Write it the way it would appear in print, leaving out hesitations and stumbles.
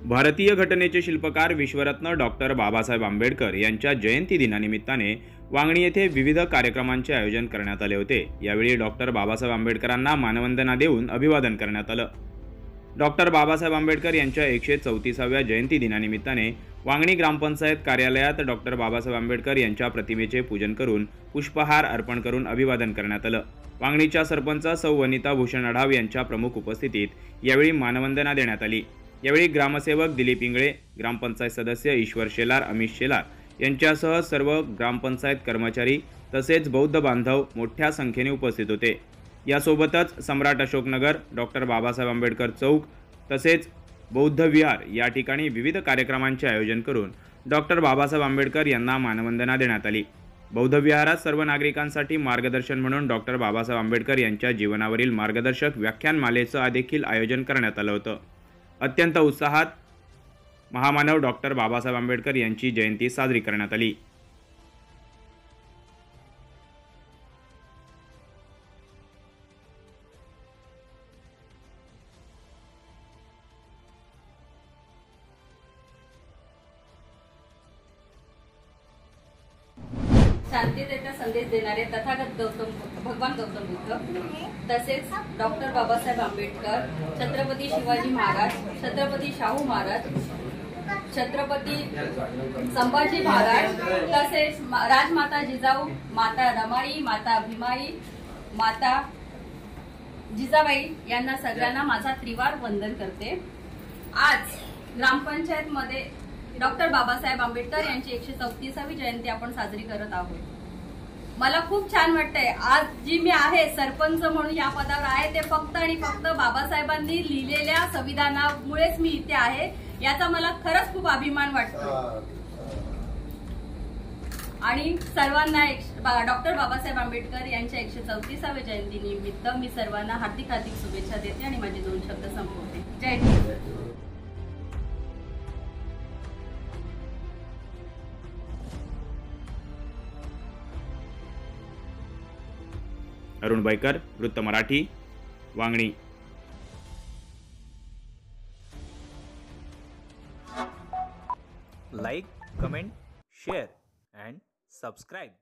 भारतीय घटनेचे शिल्पकार विश्वरत्न डॉक्टर बाबासाहेब आंबेडकर यांच्या जयंती दिनानिमित्ताने वांगणी येथे विविध कार्यक्रमांचे आयोजन करण्यात आले होते। यावेळी डॉक्टर बाबासाहेब आंबेडकरांना मानवंदना देऊन अभिवादन करण्यात आलं। डॉक्टर बाबासाहेब आंबेडकर यांच्या 134व्या जयंती दिनानिमित्ताने वांगणी ग्रामपंचायत कार्यालयात डॉक्टर बाबासाहेब आंबेडकर यांच्या प्रतिमेचे पूजन करून पुष्पहार अर्पण करून अभिवादन करण्यात आलं। वांगणीच्या सरपंच सौ वनिता भूषण आढाव यांच्या प्रमुख उपस्थितीत यावेळी मानवंदना देण्यात आली। यावेळी ग्रामसेवक दिलीप इंगळे, ग्रामपंचायत सदस्य ईश्वर शेलार, अमित शेलार यांच्यासह सर्व ग्रामपंचायत कर्मचारी तसेच बौद्ध बांधव मोठ्या संख्येने उपस्थित होते। यासोबतच सम्राट अशोकनगर, डॉक्टर बाबासाहेब आंबेडकर चौक तसेच बौद्ध विहार या ठिकाणी विविध कार्यक्रमांचे आयोजन करून डॉक्टर बाबासाहेब आंबेडकर यांना मानवंदना देण्यात आली। बौद्ध विहारात सर्व नागरिकांसाठी मार्गदर्शन म्हणून डॉक्टर बाबासाहेब आंबेडकर यांच्या जीवनावरील मार्गदर्शक व्याख्यानमालेचं देखील आयोजन करण्यात आलं होतं। अत्यंत उत्साहात महामानव डॉक्टर बाबासाहेब आंबेडकर यांची जयंती साजरी करण्यात आली। शांततेचा संदेश देणारे तथागत भगवान गौतम बुद्ध तसेच डॉक्टर बाबासाहेब आंबेडकर, छत्रपती शिवाजी महाराज, छत्रपती शाहू महाराज, छत्रपती संभाजी महाराज तसेच राजमाता जिजाऊ, माता रमाई, माता भीमाई, माता जिजाबाई यांना सगळ्यांना माझा त्रिवार वंदन करते। आज ग्रामपंचायत मध्ये डॉक्टर बाबासाहेब आंबेडकर यांची 134वी जयंती आपण साजरी करत आहोत। मला खूप छान वाटतंय। आज जी मी आहे सरपंच म्हणून या पदावर आहे ते फक्त आणि फक्त बाबासाहेबांनी लिहिलेल्या संविधानामुळेच मी इथे आहे, याचा मला खरंच खूप अभिमान वाटतो। आणि सर्वांना डॉक्टर बाबासाहेब आंबेडकर यांच्या 134व्या जयंती निमित्त मी सर्वांना हार्दिक शुभेच्छा देते आणि माझे 2 शब्द संपवते। जय हिंद। अरुण बैकर, वृत्त Marathi, Vangani. Like, comment, share and subscribe.